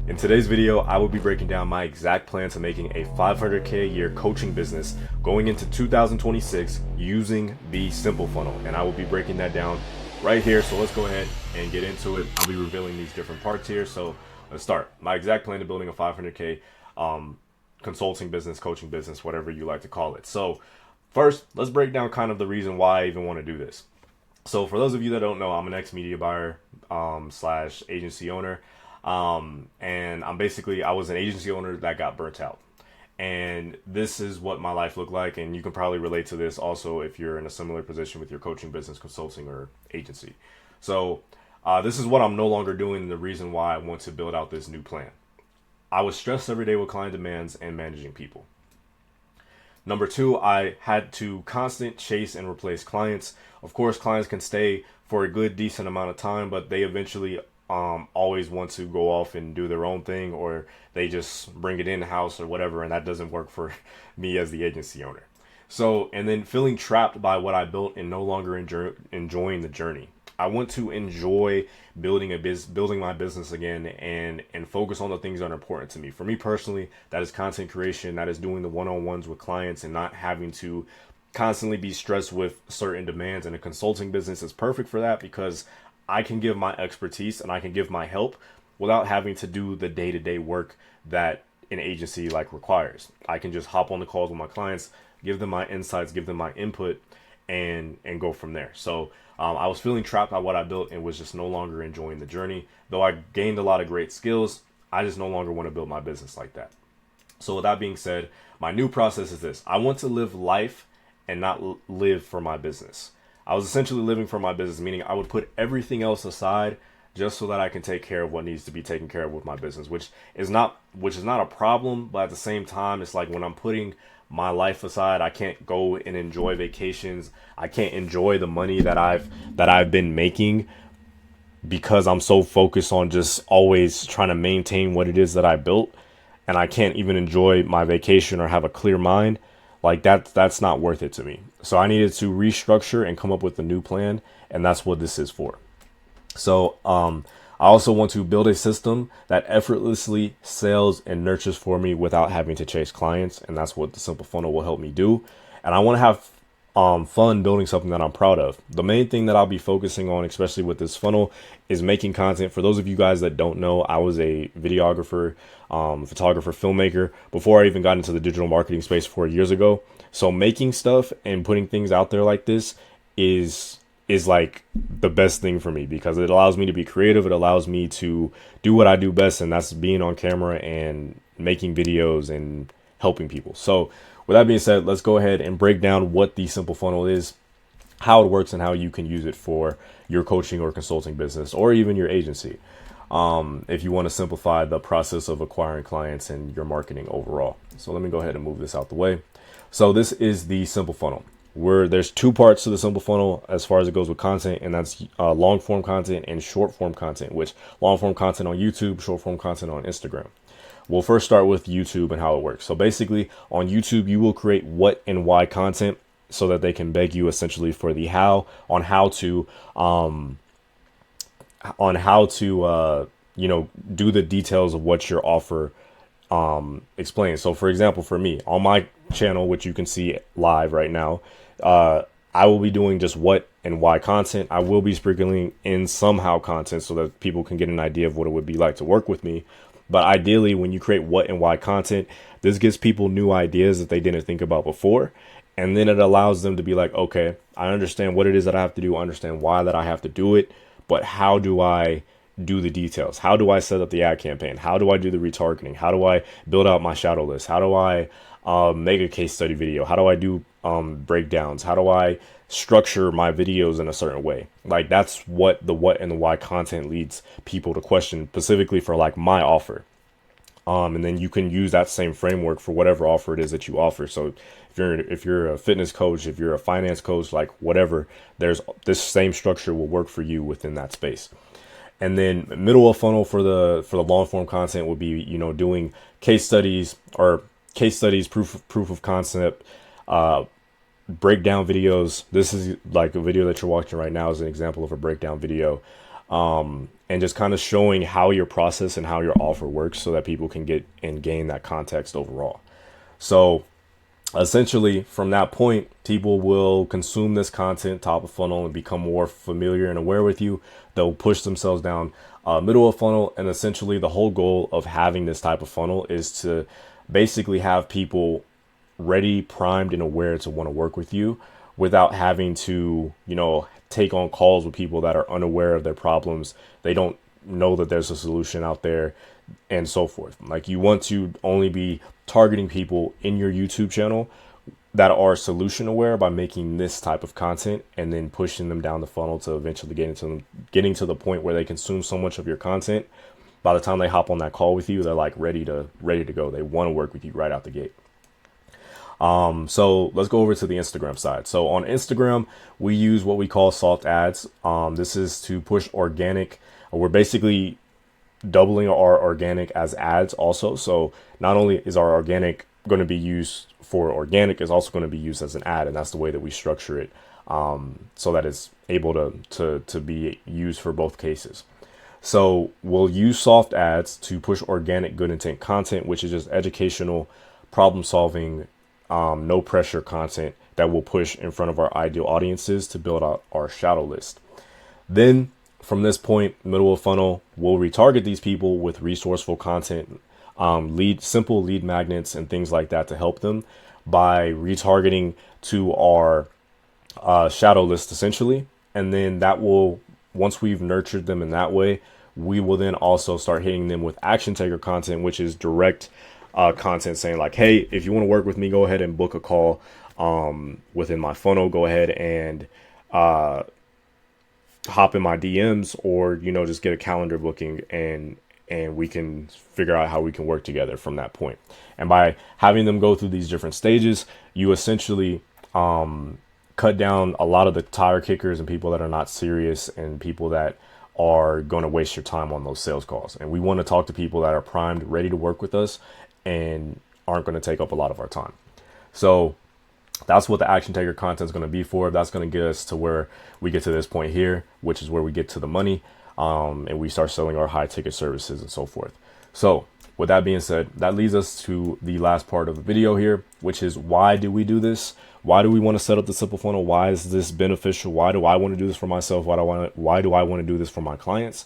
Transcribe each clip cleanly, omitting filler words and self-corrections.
In today's video, I will be breaking down my exact plan to making a $500K a year coaching business going into 2026 using the Simple Funnel. And I will be breaking that down right here. So let's go ahead and get into it. I'll be revealing these different parts here. So let's start. My exact plan to building a 500K consulting business, coaching business, whatever you like to call it. So first, let's break down kind of the reason why I even want to do this. So for those of you that don't know, I'm an ex-media buyer slash agency owner. And I was an agency owner that got burnt out. And this is what my life looked like. And you can probably relate to this also if you're in a similar position with your coaching business, consulting, or agency. So this is what I'm no longer doing, and the reason why I want to build out this new plan. I was stressed every day with client demands and managing people. Number two, I had to constant chase and replace clients. Of course, clients can stay for a good, decent amount of time, but they eventually always want to go off and do their own thing, or they just bring it in-house or whatever, and that doesn't work for me as the agency owner. So, and then feeling trapped by what I built and no longer enjoying the journey. I want to enjoy building my business again and focus on the things that are important to me. For me personally, that is content creation, that is doing the one-on-ones with clients and not having to constantly be stressed with certain demands. And a consulting business is perfect for that because I can give my expertise and I can give my help without having to do the day-to-day work that an agency requires. I can just hop on the calls with my clients, give them my insights, give them my input, and go from there. So I was feeling trapped by what I built and was just no longer enjoying the journey. Though I gained a lot of great skills, I just no longer want to build my business like that. So with that being said, my new process is this. I want to live life and not live for my business. I was essentially living for my business, meaning I would put everything else aside just so that I can take care of what needs to be taken care of with my business, which is not a problem. But at the same time, it's like when I'm putting my life aside, I can't go and enjoy vacations. I can't enjoy the money that I've been making because I'm so focused on just always trying to maintain what it is that I built, and I can't even enjoy my vacation or have a clear mind. That's not worth it to me. So I needed to restructure and come up with a new plan, and that's what this is for. So I also want to build a system that effortlessly sells and nurtures for me without having to chase clients, and that's what the Simple Funnel will help me do. And I want to have fun building something that I'm proud of. The main thing that I'll be focusing on, especially with this funnel, is making content. For those of you guys that don't know, I was a videographer, photographer, filmmaker before I even got into the digital marketing space 4 years ago. So making stuff and putting things out there like this is like the best thing for me because it allows me to be creative. It allows me to do what I do best, and that's being on camera and making videos and helping people. So with that being said, let's go ahead and break down what the Simple Funnel is, how it works, and how you can use it for your coaching or consulting business or even your agency. If you want to simplify the process of acquiring clients and your marketing overall. So let me go ahead and move this out the way. So this is the Simple Funnel, where there's two parts to the Simple Funnel as far as it goes with content, and that's long form content and short form content, which long form content on YouTube, short form content on Instagram. We'll first start with YouTube and how it works. So basically on YouTube, you will create what and why content so that they can beg you essentially for the how on how to do the details of what your offer explains. So for example, for me on my channel, which you can see live right now, I will be doing just what and why content. I will be sprinkling in somehow content so that people can get an idea of what it would be like to work with me. But ideally, when you create what and why content, this gives people new ideas that they didn't think about before. And then it allows them to be like, okay, I understand what it is that I have to do. I understand why that I have to do it. But how do I do the details? How do I set up the ad campaign? How do I do the retargeting? How do I build out my shadow list? How do I make a case study video? How do I do breakdowns? How do I structure my videos in a certain way? That's what the what and the why content leads people to question, specifically for my offer. And then you can use that same framework for whatever offer it is that you offer. So if you're a fitness coach, if you're a finance coach, whatever, there's this same structure will work for you within that space. And then middle of funnel for the long form content would be, doing case studies, proof of concept, breakdown videos. This is like a video that you're watching right now is an example of a breakdown video. and just kind of showing how your process and how your offer works so that people can get and gain that context overall. So essentially from that point, people will consume this content top of funnel and become more familiar and aware with you. They'll push themselves down middle of funnel. And essentially the whole goal of having this type of funnel is to basically have people ready, primed, and aware to want to work with you without having to, take on calls with people that are unaware of their problems. They don't know that there's a solution out there and so forth. Like, you want to only be targeting people in your YouTube channel that are solution aware by making this type of content and then pushing them down the funnel to eventually getting to the point where they consume so much of your content. By the time they hop on that call with you, they're like ready to go. They want to work with you right out the gate. So let's go over to the Instagram side. So on Instagram, we use what we call soft ads. This is to push organic. We're basically doubling our organic as ads also. So not only is our organic going to be used for organic, it's also going to be used as an ad. And that's the way that we structure it. So that it's able to be used for both cases. So we'll use soft ads to push organic good intent content, which is just educational, problem solving, no pressure content that will push in front of our ideal audiences to build out our shadow list. Then from this point, middle of funnel, we'll retarget these people with resourceful content, simple lead magnets and things like that to help them by retargeting to our shadow list essentially. And then that will, once we've nurtured them in that way, we will then also start hitting them with action taker content, which is direct content saying like, hey, if you want to work with me, go ahead and book a call within my funnel. Go ahead and hop in my DMs, or just get a calendar booking, and we can figure out how we can work together from that point. And by having them go through these different stages, you essentially cut down a lot of the tire kickers and people that are not serious and people that are going to waste your time on those sales calls. And we want to talk to people that are primed, ready to work with us, and aren't going to take up a lot of our time. So that's what the action taker content is going to be for. That's going to get us to where we get to this point here, which is where we get to the money, and we start selling our high ticket services and so forth. So with that being said, that leads us to the last part of the video here, which is, why do we do this? Why do we want to set up the simple funnel? Why is this beneficial? Why do I want to do this for myself? Why do I want to do this for my clients?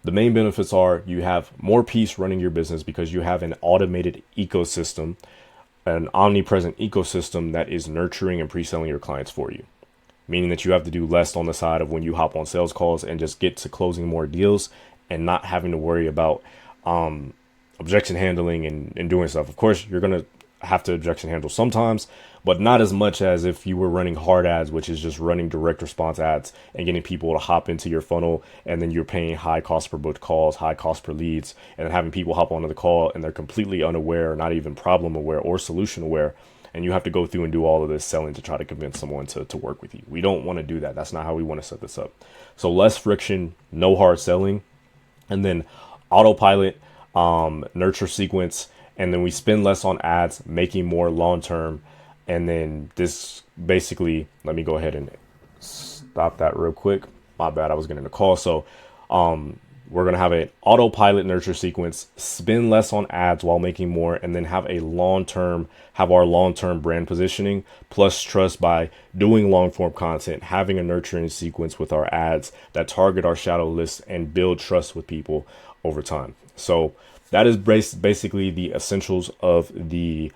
The main benefits are you have more peace running your business because you have an automated ecosystem, an omnipresent ecosystem that is nurturing and pre-selling your clients for you, meaning that you have to do less on the side of when you hop on sales calls and just get to closing more deals and not having to worry about objection handling and doing stuff. Of course, you're going to have to objection handle sometimes, but not as much as if you were running hard ads, which is just running direct response ads and getting people to hop into your funnel. And then you're paying high cost per booked calls, high cost per leads, and then having people hop onto the call and they're completely unaware, not even problem aware or solution aware. And you have to go through and do all of this selling to try to convince someone to work with you. We don't want to do that. That's not how we want to set this up. So less friction, no hard selling, and then autopilot, nurture sequence. And then we spend less on ads, making more long-term. And then this basically, let me go ahead and stop that real quick. My bad, I was getting a call. So we're going to have an autopilot nurture sequence, spend less on ads while making more, and then have our long-term brand positioning plus trust by doing long-form content, having a nurturing sequence with our ads that target our shadow list and build trust with people over time. So that is basically the essentials of the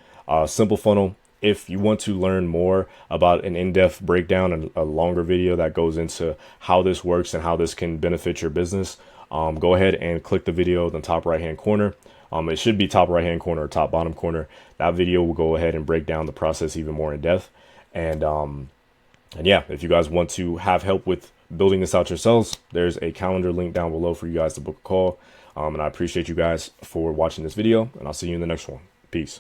simple funnel. If you want to learn more about an in-depth breakdown and a longer video that goes into how this works and how this can benefit your business, go ahead and click the video in the top right-hand corner. It should be top right-hand corner or top bottom corner. That video will go ahead and break down the process even more in depth. And yeah, if you guys want to have help with building this out yourselves, there's a calendar link down below for you guys to book a call. And I appreciate you guys for watching this video, and I'll see you in the next one. Peace.